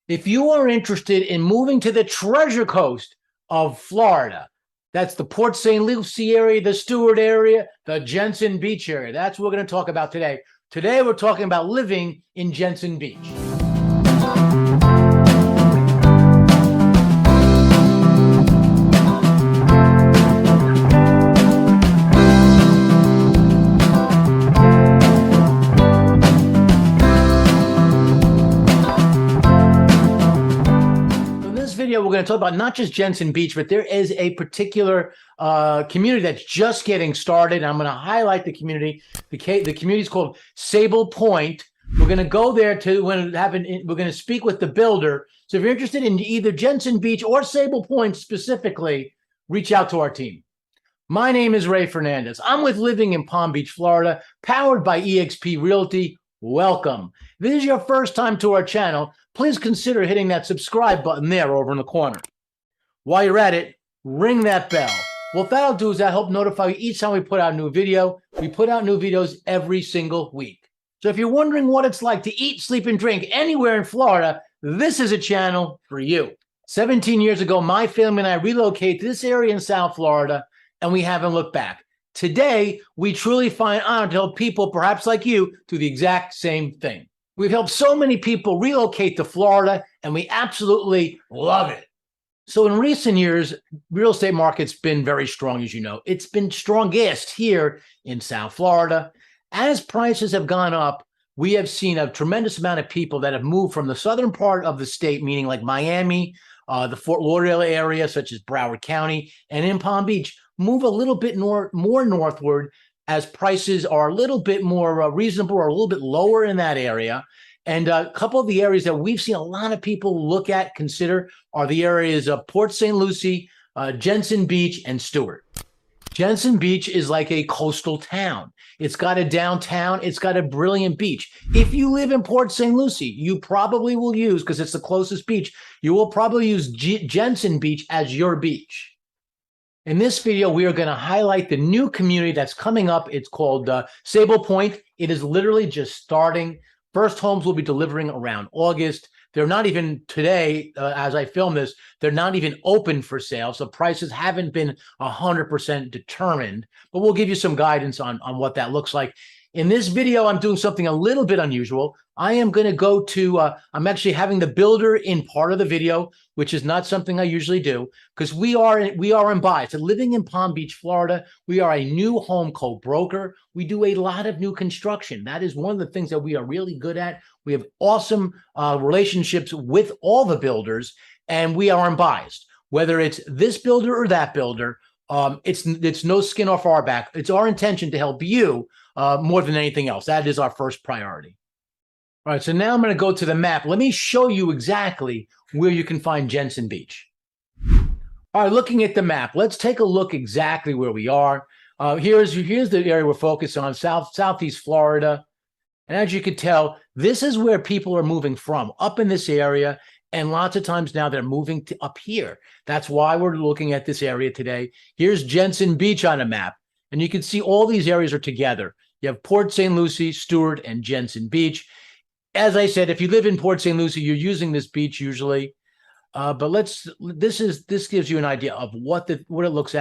If you are interested in moving to the Treasure Coast of Florida, that's the Port St. Lucie area, the Stuart area, the Jensen Beach area. That's what we're going to talk about today. Today, we're talking about living in Jensen Beach. Video, we're going to talk about not just Jensen Beach, but there is a particular community that's just getting started. I'm going to highlight the community. The community is called Sabal Pointe. We're going to go there we're going to speak with the builder. So if you're interested in either Jensen Beach or Sabal Pointe specifically, reach out to our team. My name is Ray Fernandez. I'm with Living in Palm Beach, Florida, powered by eXp Realty. Welcome. If this is your first time to our channel, please consider hitting that subscribe button there over in the corner. While you're at it, ring that bell. What that'll do is that'll help notify you each time we put out a new video. We put out new videos every single week. So if you're wondering what it's like to eat, sleep, and drink anywhere in Florida, this is a channel for you. 17 years ago, my family and I relocated to this area in South Florida, and we haven't looked back. Today, we truly find honored to help people, perhaps like you, do the exact same thing. We've helped so many people relocate to Florida, and we absolutely love it. So in recent years, real estate market's been very strong, as you know. It's been strongest here in South Florida. As prices have gone up, we have seen a tremendous amount of people that have moved from the southern part of the state, meaning like Miami, the Fort Lauderdale area, such as Broward County, and in Palm Beach, move a little bit more northward as prices are a little bit more reasonable or a little bit lower in that area. And a couple of the areas that we've seen a lot of people look at, consider, are the areas of Port St. Lucie, Jensen Beach, and Stuart. Jensen Beach is like a coastal town. It's got a downtown. It's got a brilliant beach. If you live in Port St. Lucie, you probably will use, because it's the closest beach, you will probably use Jensen Beach as your beach. In this video, we are going to highlight the new community that's coming up. It's called Sabal Pointe. It is literally just starting. First homes will be delivering around August. They're not even today, as I film this, they're not even open for sale. So prices haven't been 100% determined, but we'll give you some guidance on what that looks like. In this video, I'm doing something a little bit unusual. I am going to go to, I'm actually having the builder in part of the video, which is not something I usually do, because we are in bias. So living in Palm Beach, Florida, we are a new home co-broker. We do a lot of new construction. That is one of the things that we are really good at. We have awesome relationships with all the builders, and we are unbiased. Whether it's this builder or that builder, it's no skin off our back. It's our intention to help you more than anything else. That is our first priority. All right, so now I'm going to go to the map. Let me show you exactly where you can find Jensen Beach. All right, looking at the map, let's take a look exactly where we are. Here's the area we're focused on, southeast Florida. And as you can tell, this is where people are moving from, up in this area. And lots of times now they're moving to up here. That's why we're looking at this area today. Here's Jensen Beach on a map. And you can see all these areas are together. You have Port St. Lucie, Stuart, and Jensen Beach. As I said, if you live in Port St. Lucie, you're using this beach usually. But this gives you an idea of what it looks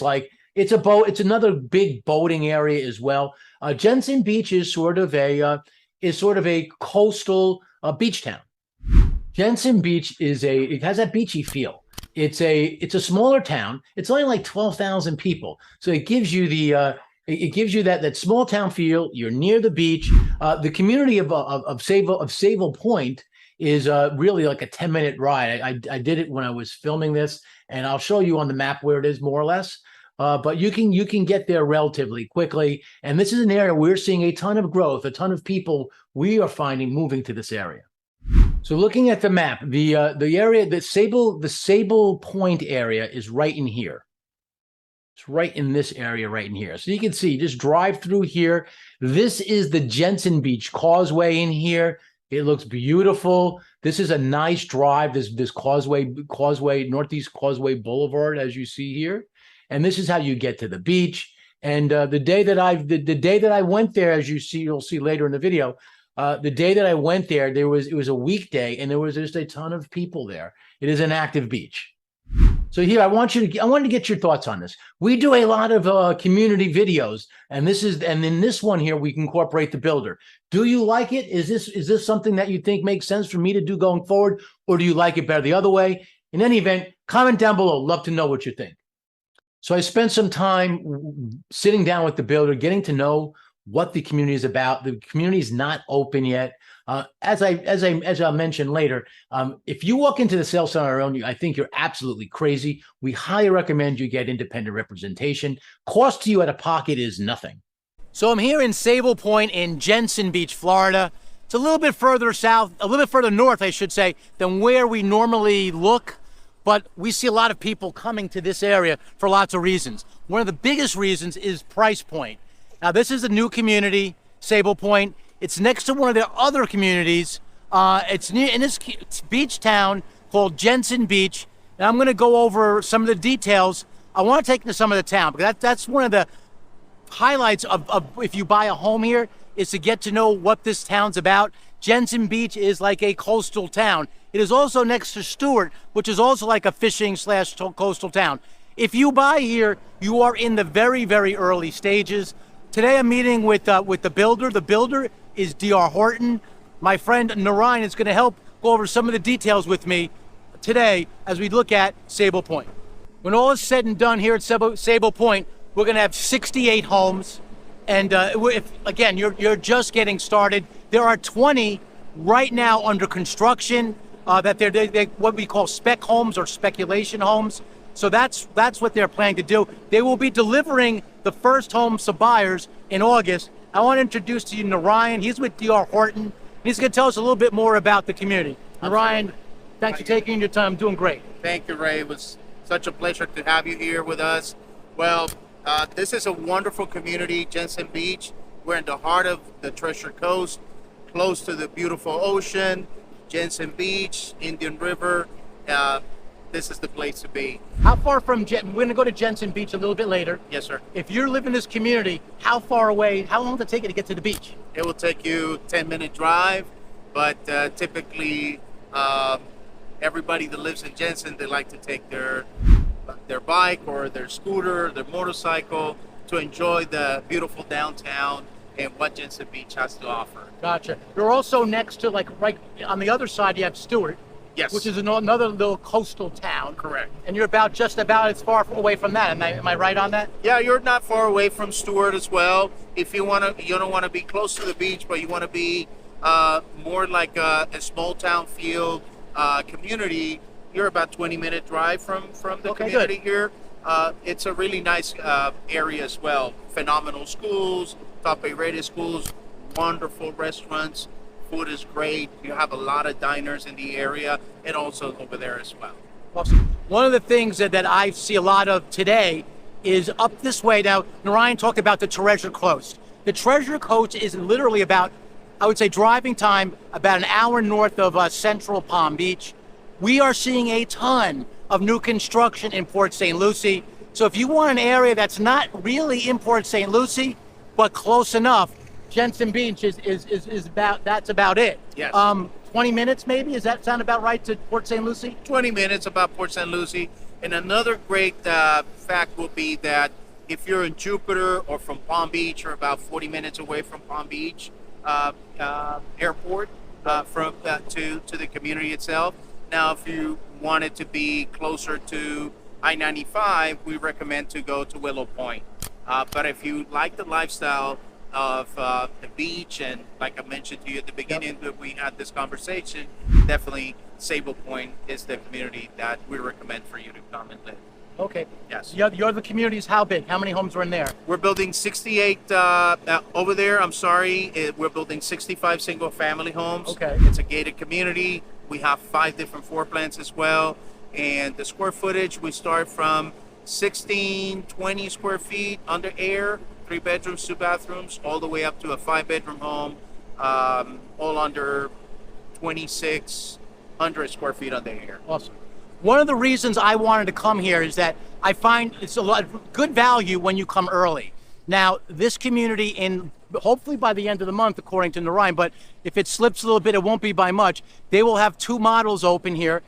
like. It's a boat. It's another big boating area as well. Jensen Beach is sort of a coastal beach town. Jensen Beach it has that beachy feel. It's a smaller town. It's only like 12,000 people, so it gives you that small town feel. You're near the beach. The community of Sabal Pointe is really like a 10-minute ride. I did it when I was filming this, and I'll show you on the map where it is more or less. But you can get there relatively quickly. And this is an area we're seeing a ton of growth, a ton of people we are finding moving to this area. So looking at the map, the area, the Sabal Pointe area is right in here. It's right in this area right in here. So you can see, just drive through here. This is the Jensen Beach Causeway in here. It looks beautiful. This is a nice drive, this causeway, Northeast Causeway Boulevard, as you see here. And this is how you get to the beach. And the day that I went there, as you'll see later in the video, The day that I went there, it was a weekday, and there was just a ton of people there. It is an active beach. So here, I wanted to get your thoughts on this. We do a lot of community videos, and in this one here, we can incorporate the builder. Do you like it? Is this something that you think makes sense for me to do going forward, or do you like it better the other way? In any event, comment down below. Love to know what you think. So I spent some time sitting down with the builder, getting to know what the community is about. The community is not open yet. As I mentioned later, if you walk into the sales center on your own, I think you're absolutely crazy. We highly recommend you get independent representation. Cost to you out of pocket is nothing. So I'm here in Sabal Pointe in Jensen Beach, Florida. It's a little bit further south, a little bit further north, I should say, than where we normally look. But we see a lot of people coming to this area for lots of reasons. One of the biggest reasons is price point. Now, this is a new community, Sabal Pointe. It's next to one of their other communities. It's in this beach town called Jensen Beach. And I'm going to go over some of the details. I want to take into some of the town, because that's one of the highlights of if you buy a home here, is to get to know what this town's about. Jensen Beach is like a coastal town. It is also next to Stuart, which is also like a fishing / coastal town. If you buy here, you are in the very, very early stages. Today I'm meeting with the builder. The builder is D.R. Horton. My friend Narayan is going to help go over some of the details with me today as we look at Sabal Pointe. When all is said and done here at Sabal Pointe, we're going to have 68 homes. And again, you're just getting started. There are 20 right now under construction that they're what we call spec homes or speculation homes. So that's what they're planning to do. They will be delivering the first homes to buyers in August. I want to introduce to you Narayan. He's with D.R. Horton. He's going to tell us a little bit more about the community. Narayan, thanks for taking your time. Doing great. Thank you, Ray. It was such a pleasure to have you here with us. Well, this is a wonderful community, Jensen Beach. We're in the heart of the Treasure Coast, close to the beautiful ocean, Jensen Beach, Indian River. This is the place to be. How far from we're going to go to Jensen Beach a little bit later. Yes, sir. If you're living in this community, how far away, how long does it take you to get to the beach? It will take you a 10-minute drive, but typically everybody that lives in Jensen, they like to take their bike or their scooter, their motorcycle to enjoy the beautiful downtown and what Jensen Beach has to offer. Gotcha. You're also next to, like, right on the other side, you have Stuart. Yes. Which is another little coastal town. Correct. And you're just about as far away from that. Am I right on that? Yeah, you're not far away from Stuart as well. If you don't want to be close to the beach, but you want to be more like a small town feel community, you're about 20-minute drive from the community here. It's a really nice area as well. Phenomenal schools, top A-rated schools, wonderful restaurants. Food is great. You have a lot of diners in the area and also over there as well. Awesome. One of the things that I see a lot of today is up this way. Now, Narayan talked about the Treasure Coast. The Treasure Coast is literally about, I would say, driving time about an hour north of central Palm Beach. We are seeing a ton of new construction in Port St. Lucie. So if you want an area that's not really in Port St. Lucie, but close enough, Jensen Beach is about it. Yes. 20 minutes maybe? Does that sound about right to Port St. Lucie? 20 minutes about Port St. Lucie. And another great fact will be that if you're in Jupiter or from Palm Beach, or about 40 minutes away from Palm Beach airport to the community itself. Now, if you wanted to be closer to I-95, we recommend to go to Willow Point. But if you like the lifestyle of the beach, and like I mentioned to you at the beginning that we had this conversation, definitely Sable Pointe is the community that we recommend for you to come and live. Okay. Yes. Your other community is how big? How many homes are in there? We're building 68 over there. I'm sorry. We're building 65 single family homes. Okay. It's a gated community. We have 5 different floor plans as well. And the square footage, we start from 1620 square feet under air, 3 bedrooms, 2 bathrooms, all the way up to a 5-bedroom home, all under 2,600 square feet under air. Awesome. One of the reasons I wanted to come here is that I find it's a lot good value when you come early. Now, this community, in hopefully by the end of the month, according to Narayan, but if it slips a little bit, it won't be by much. They will have 2 models open here.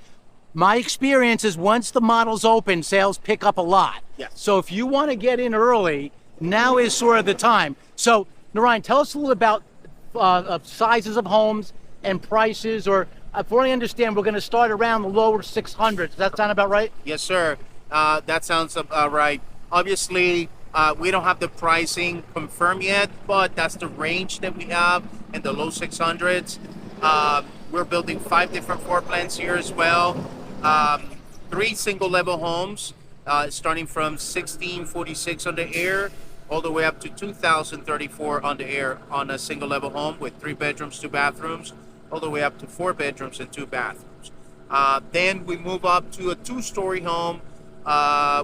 My experience is once the models open, sales pick up a lot. Yes. So if you want to get in early, now is sort of the time. So, Narayan, tell us a little about sizes of homes and prices, or if I understand, we're going to start around the lower 600s. Does that sound about right? Yes, sir. That sounds right. Obviously, we don't have the pricing confirmed yet, but that's the range that we have in the low 600s. We're building 5 different floor plans here as well. 3 single level homes, starting from 1646 on the air, all the way up to 2034 on the air on a single level home with 3 bedrooms, 2 bathrooms, all the way up to 4 bedrooms and 2 bathrooms. Then we move up to a 2-story home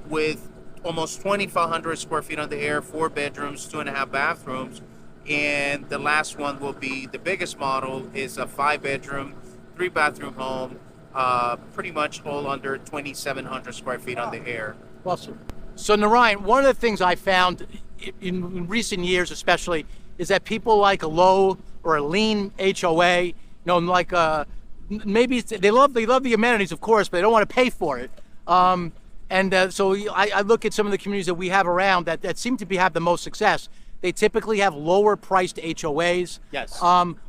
with almost 2,500 square feet on the air, 4 bedrooms, 2.5 bathrooms. And the last one will be the biggest model, is a 5-bedroom, 3-bathroom home, pretty much all under 2,700 square feet on the air. Awesome. So, Narayan, one of the things I found in recent years especially is that people like a low or a lean HOA, you know, like maybe they love the amenities, of course, but they don't want to pay for it. So I look at some of the communities that we have around that seem to have the most success. They typically have lower priced HOAs. Yes.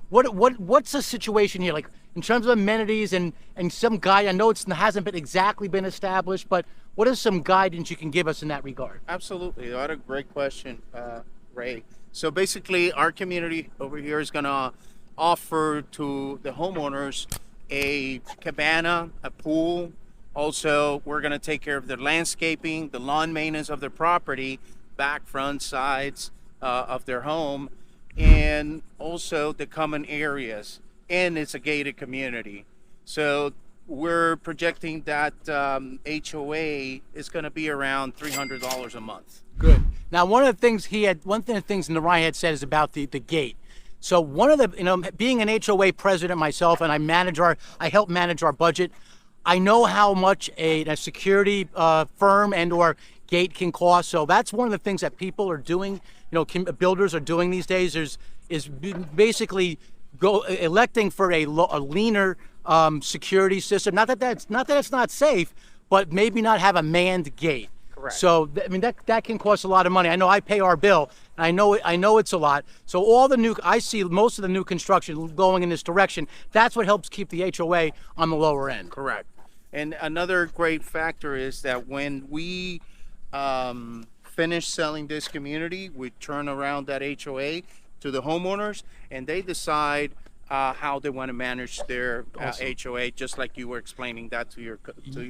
What's the situation here? Like in terms of amenities and some guide, I know it hasn't exactly been established, but what is some guidance you can give us in that regard? Absolutely. What a great question, Ray. So basically, our community over here is going to offer to the homeowners a cabana, a pool. Also, we're going to take care of their landscaping, the lawn maintenance of their property, back, front, sides of their home, and also the common areas. And it's a gated community. So we're projecting that HOA is going to be around $300 a month. Good. Now, one of the things Narayan had said is about the gate. So one of the, being an HOA president myself, and I help manage our budget. I know how much a security firm and or gate can cost. So that's one of the things that people are doing. Builders are doing these days. Is basically electing for a leaner security system. Not that it's not safe, but maybe not have a manned gate. Correct. So that can cost a lot of money. I know I pay our bill, and I know it's a lot. So I see most of the new construction going in this direction. That's what helps keep the HOA on the lower end. Correct. And another great factor is that when we finish selling this community, we turn around that HOA to the homeowners, and they decide how they want to manage their Awesome. HOA, just like you were explaining that to your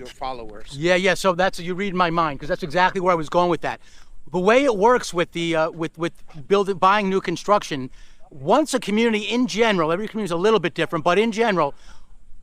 followers. Yeah. So you read my mind, because that's exactly where I was going with that. The way it works with the buying new construction, once a community in general, every community is a little bit different, but in general,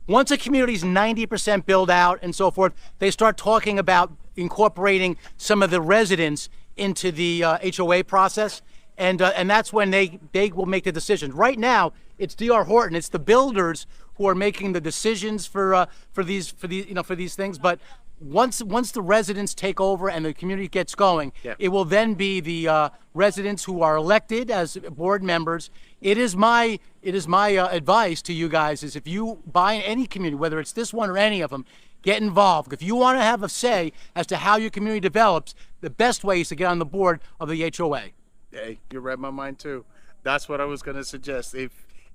once a community is 90% built out and so forth, they start talking about incorporating some of the residents into the HOA process, and that's when they will make the decisions. Right now, it's D.R. Horton, it's the builders who are making the decisions for these things. But once the residents take over and the community gets going, yeah, it will then be the residents who are elected as board members. It is my advice to you guys is if you buy any community, whether it's this one or any of them, get involved. If you want to have a say as to how your community develops, the best way is to get on the board of the HOA. Hey, you read my mind too. That's what I was going to suggest.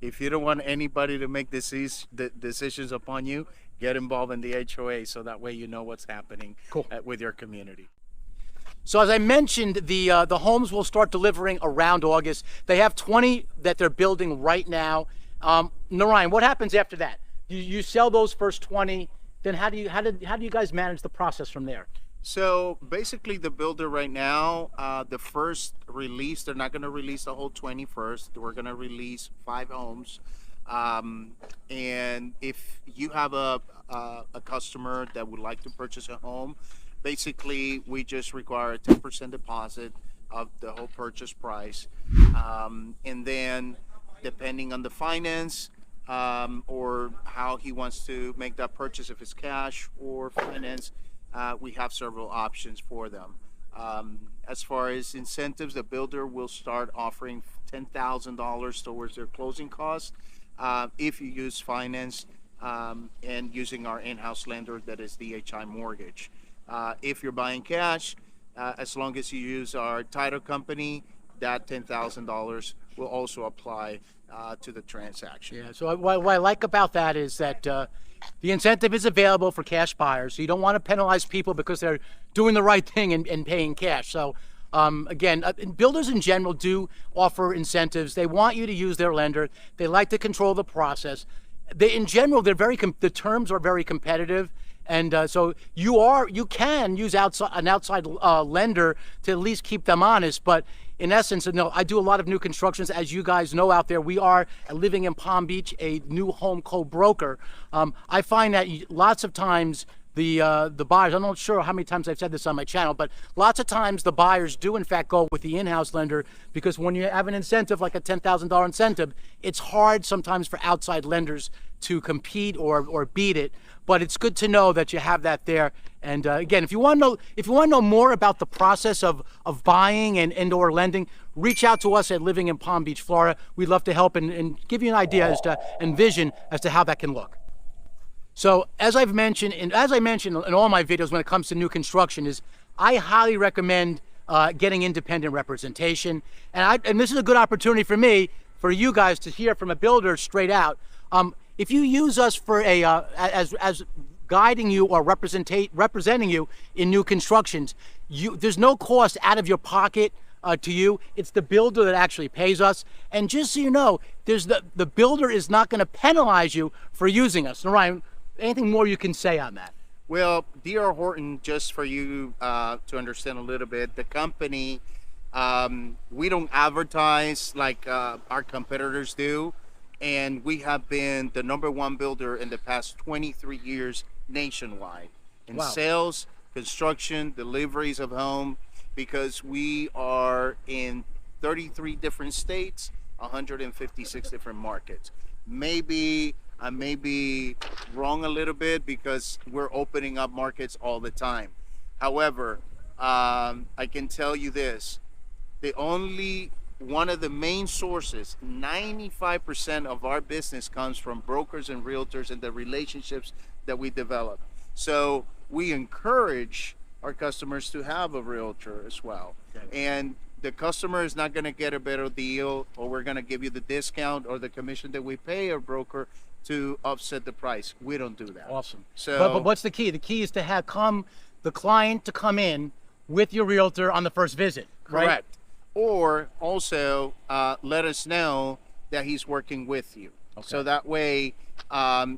If you don't want anybody to make decisions upon you, get involved in the HOA so that way you know what's happening. Cool. With your community. So as I mentioned, the homes will start delivering around August. They have 20 that they're building right now. Narayan, what happens after that? You sell those first 20. Then how do you guys manage the process from there? So basically, the builder right now, the first release, they're not going to release the whole 20 first. We're going to release 5 homes. And if you have a customer that would like to purchase a home, basically we just require a 10% deposit of the whole purchase price. And then depending on the finance, or how he wants to make that purchase, if it's cash or finance, we have several options for them. As far as incentives, the builder will start offering $10,000 towards their closing costs if you use finance and using our in-house lender, that is DHI Mortgage. If you're buying cash, as long as you use our title company, that $10,000 will also apply to the transaction. Yeah. So what I like about that is that the incentive is available for cash buyers. So you don't want to penalize people because they're doing the right thing and paying cash. So again, builders in general do offer incentives. They want you to use their lender. They like to control the process. In general, the terms are very competitive. And so you can use an outside lender to at least keep them honest. But in essence, no, I do a lot of new constructions. As you guys know out there, we are living in Palm Beach, a new home co-broker. I find that lots of times the buyers, I'm not sure how many times I've said this on my channel, but lots of times the buyers do in fact go with the in-house lender, because when you have an incentive like a $10,000 incentive, it's hard sometimes for outside lenders to compete or beat it. But it's good to know that you have that there. And again, if you want to know more about the process of buying and or lending, reach out to us at Living in Palm Beach, Florida. We'd love to help and give you an idea and vision as to how that can look. So as I mentioned in all my videos when it comes to new construction, is I highly recommend getting independent representation. And this is a good opportunity for you guys to hear from a builder straight out. If you use us for as guiding you or representing you in new constructions, there's no cost out of your pocket to you. It's the builder that actually pays us. And just so you know, the builder is not going to penalize you for using us. Now, Ryan, anything more you can say on that? Well, D.R. Horton, just for you to understand a little bit, the company, we don't advertise like our competitors do. And we have been the #1 builder in the past 23 years nationwide in sales, construction, deliveries of home, because we are in 33 different states, 156 different markets. Maybe I may be wrong a little bit because we're opening up markets all the time. However, I can tell you this, one of the main sources, 95% of our business comes from brokers and realtors and the relationships that we develop. So we encourage our customers to have a realtor as well. Okay. And the customer is not going to get a better deal, or we're going to give you the discount or the commission that we pay our broker to offset the price. We don't do that. Awesome. So, but what's the key? The key is to have the client to come in with your realtor on the first visit. Correct. Right? Or also let us know that he's working with you. Okay. So that way,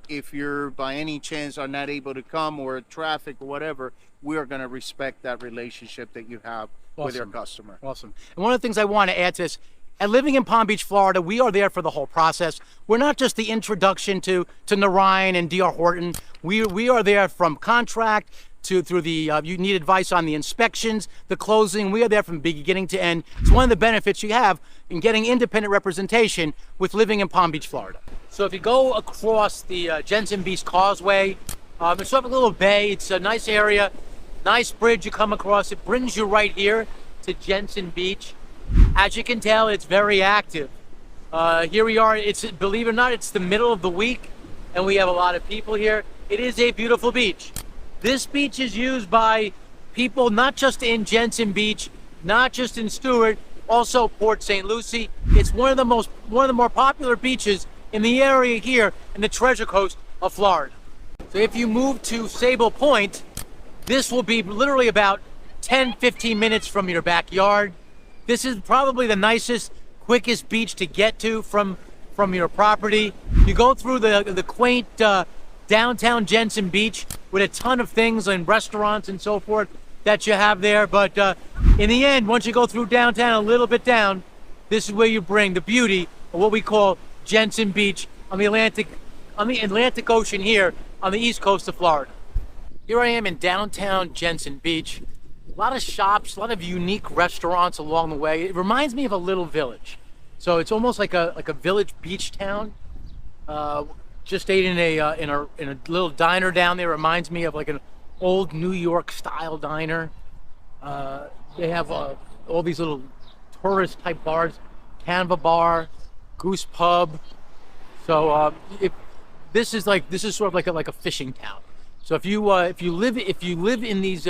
if you're by any chance are not able to come, or traffic or whatever, we are going to respect that relationship that you have with your customer. Awesome. And one of the things I want to add to this, at Living in Palm Beach, Florida, we are there for the whole process. We're not just the introduction to Narayan and D.R. Horton. We are there from contract through the, you need advice on the inspections, the closing. We are there from beginning to end. It's one of the benefits you have in getting independent representation with Living in Palm Beach, Florida. So if you go across the Jensen Beach Causeway, it's sort of a little bay. It's a nice area, nice bridge you come across. It brings you right here to Jensen Beach. As you can tell, it's very active. Here we are. Believe it or not, it's the middle of the week, and we have a lot of people here. It is a beautiful beach. This beach is used by people not just in Jensen Beach, not just in Stuart, also Port St. Lucie. It's one of the more popular beaches in the area here in the Treasure Coast of Florida. So if you move to Sabal Pointe, this will be literally about 10-15 minutes from your backyard. This is probably the nicest, quickest beach to get to from your property. You go through the quaint downtown Jensen Beach with a ton of things and restaurants and so forth that you have there. But in the end, once you go through downtown a little bit down, this is where you bring the beauty of what we call Jensen Beach on the Atlantic Ocean here on the east coast of Florida. Here I am in downtown Jensen Beach. A lot of shops, a lot of unique restaurants along the way. It reminds me of a little village. So it's almost like a village beach town. Just ate in a little diner down there. Reminds me of like an old New York style diner. They have all these little tourist type bars, Canva Bar, Goose Pub. So if this is sort of like a fishing town. So if you live in these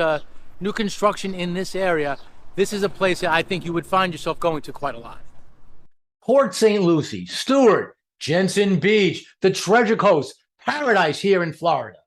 new construction in this area, this is a place that I think you would find yourself going to quite a lot. Port St. Lucie, Stuart, Jensen Beach, the Treasure Coast, paradise here in Florida.